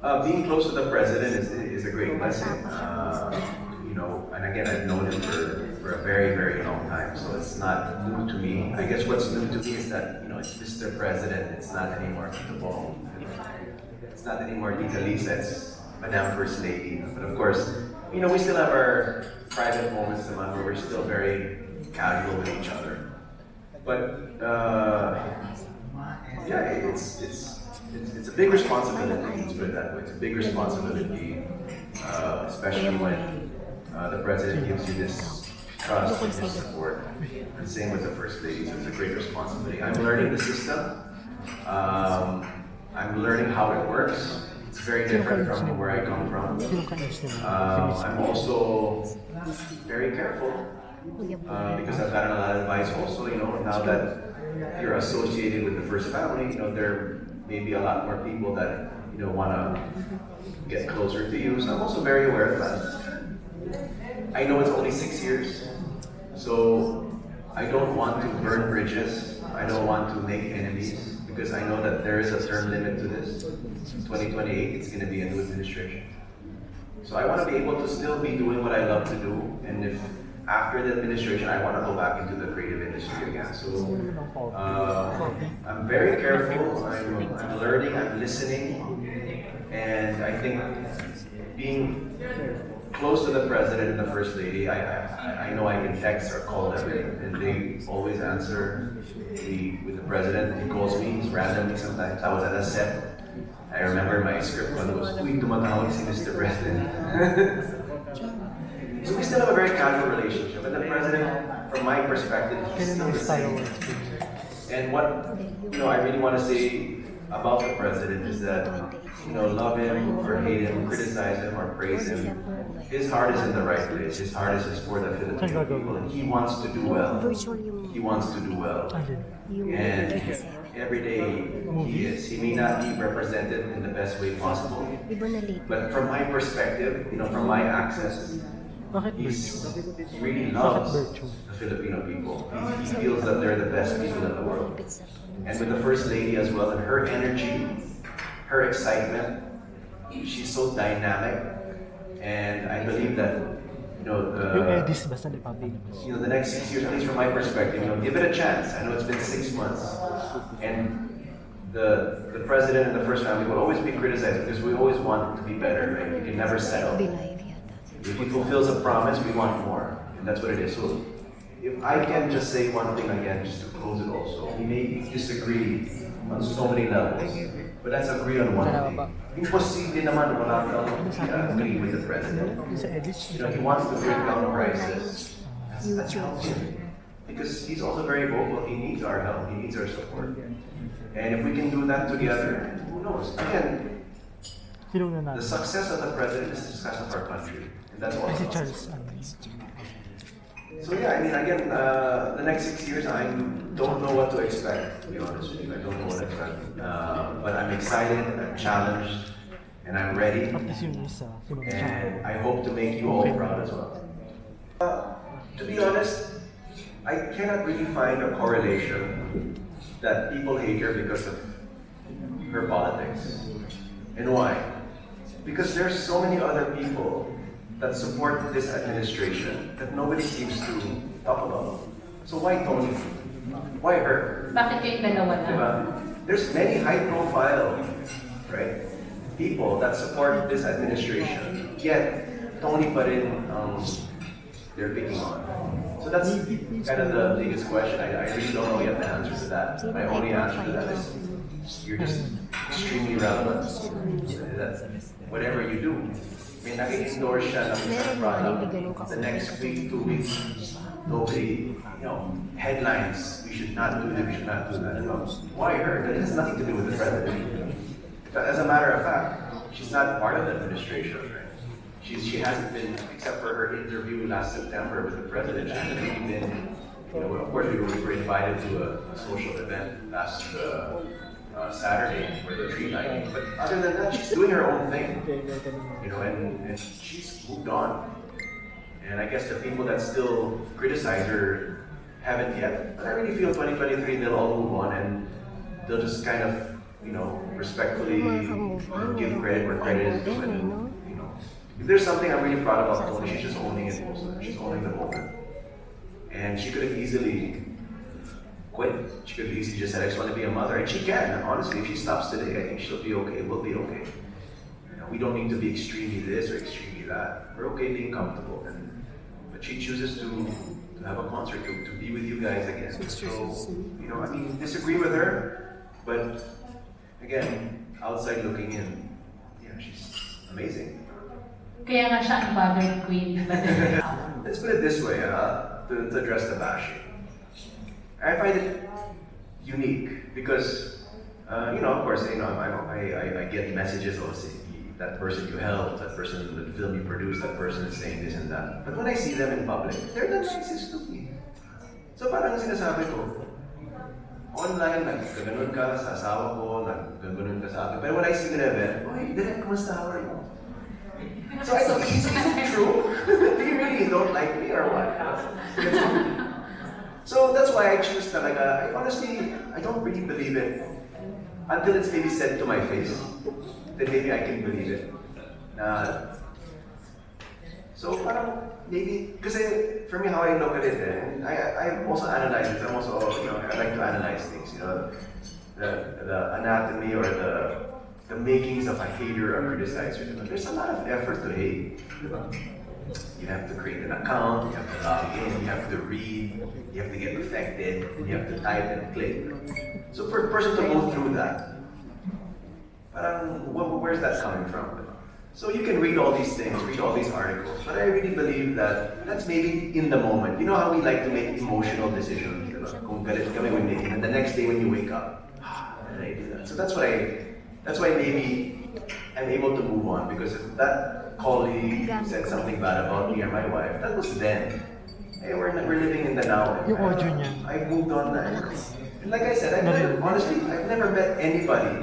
Being close to the president is a great blessing. And again, I've known him for a very, very long time, so it's not new to me. I guess what's new to me is that, it's Mr. President, it's not anymore Tito. It's not anymore Tita Lisa, it's Madam First Lady. But of course, we still have our private moments naman where we're still very casual with each other. But, yeah, it's a big responsibility, let's put it that way. It's a big responsibility, especially when the president gives you this trust and this support. And same with the first lady, so it's a great responsibility. I'm learning the system. I'm learning how it works. It's very different from where I come from. I'm also very careful because I've gotten a lot of advice also, now that you're associated with the first family, there may be a lot more people that, want to get closer to you. So I'm also very aware of that. I know it's only 6 years, so I don't want to burn bridges. I don't want to make enemies because I know that there is a term limit to this. 2028, it's going to be a new administration. So I want to be able to still be doing what I love to do, and if after the administration, I want to go back into the creative industry again. So I'm very careful, I'm learning, I'm listening, and I think being close to the president and the first lady, I know I can text or call them, and they always answer with the president. He calls me randomly sometimes. I was at a set. I remember my script one was, "Uy, tumatawag si Mr. President." So we still have a very casual relationship, and the president, from my perspective, is still the same. And what I really want to say about the president is that, love him or hate him, criticize him or praise him, his heart is in the right place. His heart is for the Filipino people, and he wants to do well. He wants to do well, and every day he may not be represented in the best way possible. But from my perspective, from my access, he really loves the Filipino people. He feels that they're the best people in the world. And with the First Lady as well, and her energy, her excitement, she's so dynamic. And I believe that, the next 6 years, at least from my perspective, give it a chance. I know it's been 6 months. And the president and the first family will always be criticized because we always want to be better, right? We can never settle. If he fulfills a promise, we want more. And that's what it is. So if I can just say one thing again, just to close it also, we may disagree on so many levels, but let's agree on one thing. Imposible naman wala kang agree with the president. He wants to bring down prices. That's healthy. Because he's also very vocal. He needs our help. He needs our support. And if we can do that together, who knows? Again, the success of the president is the success of our country. And that's all. So yeah, again, the next 6 years, I don't know what to expect, to be honest with you. I don't know what to expect. But I'm excited, I'm challenged, and I'm ready. And I hope to make you all proud as well. To be honest, I cannot really find a correlation that people hate her because of her politics. And why? Because there's so many other people that support this administration that nobody seems to talk about. So why Toni? Why her? Bakit kayo dalawa na? Diba? There's many high-profile, right, people that support this administration, yet Toni pa rin they're picking on. So that's kind of the biggest question. I really don't know yet the answer to that. My only answer to that is you're just extremely relevant. Whatever you do, may nag-endorse siya ng isang product. The next week, 2 weeks, nobody, headlines, we should not do this, we should not do that. Why her? That has nothing to do with the president. As a matter of fact, she's not part of the administration, right? She hasn't been, except for her interview last September with the president, she hasn't really been, of course we were invited to a social event last Saturday for the tree lighting. But other than that, she's doing her own thing, and she's moved on. And I guess the people that still criticize her haven't yet. But I really feel 2023 they'll all move on and they'll just kind of, respectfully give credit where credit is due. And, you know, if there's something I'm really proud about Toni, she's just owning it also. She's owning the moment. And she could have easily quit. She could have easily just said, I just want to be a mother. And she can. Honestly, if she stops today, I think she'll be okay. We'll be okay. You know, we don't need to be extremely this or extremely that. We're okay being comfortable. But she chooses to have a concert, to be with you guys again. So, you know, I mean, disagree with her, but again, outside looking in, yeah, she's amazing. Kaya nga siya ang battered queen. Let's put it this way, to address the bashing. I find it unique because, you know, of course, you know, I get messages, oh, say, that person you helped, that person, the film you produced, that person is saying this and that. But when I see them in public, they're the nicest to me. So parang sinasabi ko, online, nag-gano'n ka sa asawa ko, nag-gano'n ka sa akin. Pero when I see the event, oy, Direk, kumusta, how are you? So I thought, is it true? Do you really don't like me or what? So that's why I choose talaga. Honestly, I don't really believe it until it's maybe said to my face. Then maybe I can believe it. So parang maybe, because for me how I look at it, and I also analyze it. I'm also, you know, I like to analyze things. You know, the anatomy or the makings of a hater or criticizer. There's a lot of effort to hate. You have to create an account, you have to log in, you have to read, you have to get affected, you have to type and click. So for a person to go through that, parang, where's that coming from? So you can read all these things, read all these articles, but I really believe that that's maybe in the moment. You know how we like to make emotional decisions, kung galit kami when making, and the next day when you wake up, and I do that. So that's why maybe I'm able to move on, because if that colleague said something bad about me or my wife, that was then. Hey, we're living in the now. I moved on na. And like I said, honestly, I've never met anybody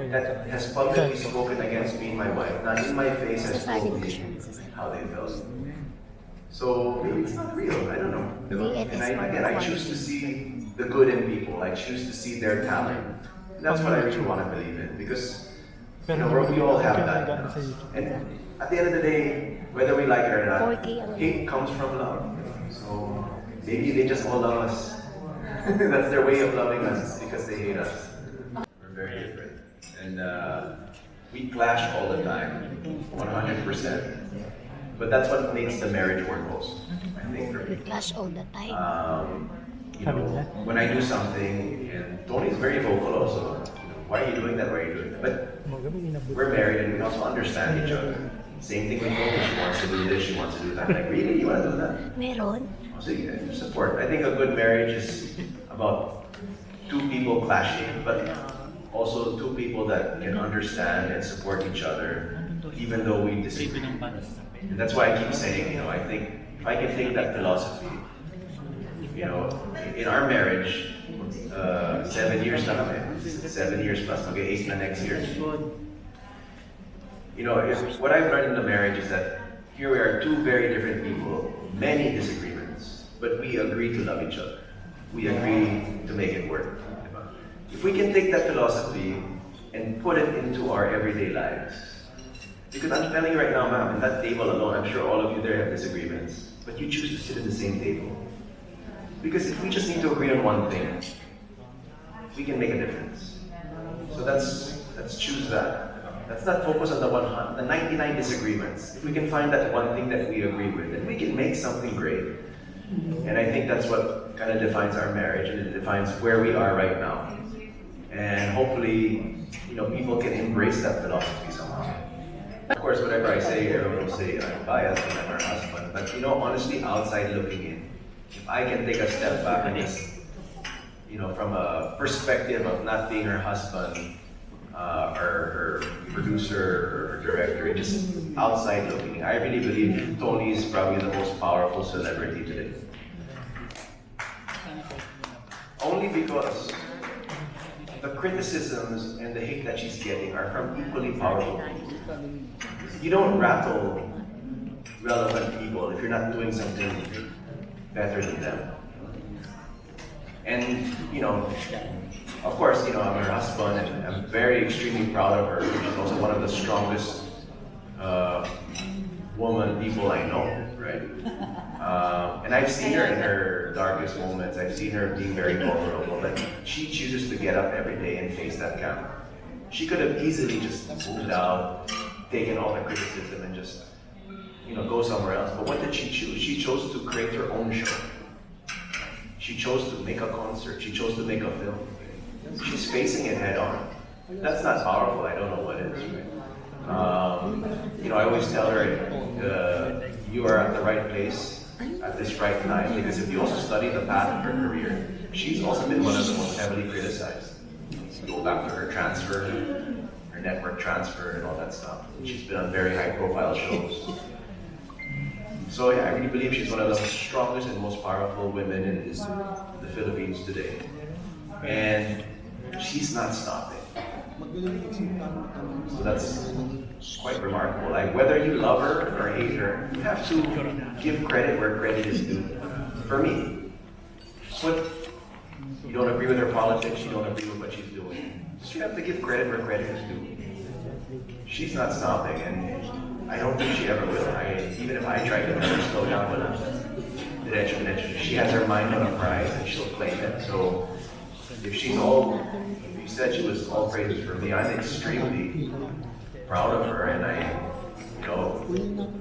that has publicly spoken against me and my wife. Not in my face has told me how they felt. So maybe it's not real. I don't know. And I choose to see the good in people. I choose to see their talent. And that's what I really want to believe in, because you know, we all have that. And at the end of the day, whether we like it or not, hate comes from love. So maybe they just all love us. That's their way of loving us, because they hate us. We're very different. And we clash all the time, 100%. But that's what makes the marriage work most, I think, for me. We clash all the time. You know, when I do something, and Toni's very vocal also, why are you doing that, why are you doing that? But we're married and we also understand each other. Same thing with Toni, she wants to do this, she wants to do that. Like, really, you want to do that? Meron. So yeah, support. I think a good marriage is about two people clashing, but also two people that can understand and support each other, even though we disagree. And that's why I keep saying, you know, I think if I can take that philosophy, you know, in our marriage, 7 years na kami, 7 years plus, mag-8 na next year. You know, what I've learned in the marriage is that here we are, two very different people, many disagreements, but we agree to love each other. We agree to make it work. If we can take that philosophy and put it into our everyday lives, because I'm telling you right now, ma'am, in that table alone, I'm sure all of you there have disagreements, but you choose to sit at the same table. Because if we just need to agree on one thing, we can make a difference. So let's choose that. Let's not focus on the 99 disagreements. If we can find that one thing that we agree with, then we can make something great. And I think that's what kind of defines our marriage, and it defines where we are right now. And hopefully, you know, people can embrace that philosophy somehow. Of course, whatever I say, everyone will say I'm biased and I'm her husband. But you know, honestly, outside looking in, if I can take a step back and just, you know, from a perspective of not being her husband, or her producer or director, just outside looking, I really believe Toni is probably the most powerful celebrity today. Only because the criticisms and the hate that she's getting are from equally powerful people. You don't rattle relevant people if you're not doing something better than them. And, you know, of course, I'm her husband, and I'm very extremely proud of her. She's also one of the strongest people I know, right? And I've seen her in her darkest moments. I've seen her being very vulnerable, but she chooses to get up every day and face that camera. She could have easily just moved out, taken all the criticism, and just, go somewhere else. But what did she choose? She chose to create her own show. She chose to make a concert. She chose to make a film. She's facing it head on. That's not powerful. I don't know what is. Right? I always tell her, you are at the right place at this right time, because if you also study the path of her career, she's also been one of the most heavily criticized. Go back to her transfer, her network transfer, and all that stuff. She's been on very high-profile shows. So yeah, I really believe she's one of the strongest and most powerful women in the Philippines today. And she's not stopping. So that's quite remarkable. Like, whether you love her or hate her, you have to give credit where credit is due. For me, but you don't agree with her politics, you don't agree with what she's doing, you have to give credit where credit is due. She's not stopping, and I don't think she ever will. Even if I try to tell her slow down, she has her mind on a prize and she'll claim it. So if you said she was all praises for me, I'm extremely proud of her, and I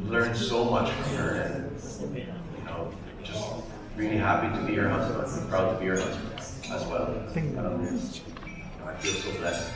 learned so much from her, and just really happy to be her husband. I'm proud to be her husband as well. I feel so blessed.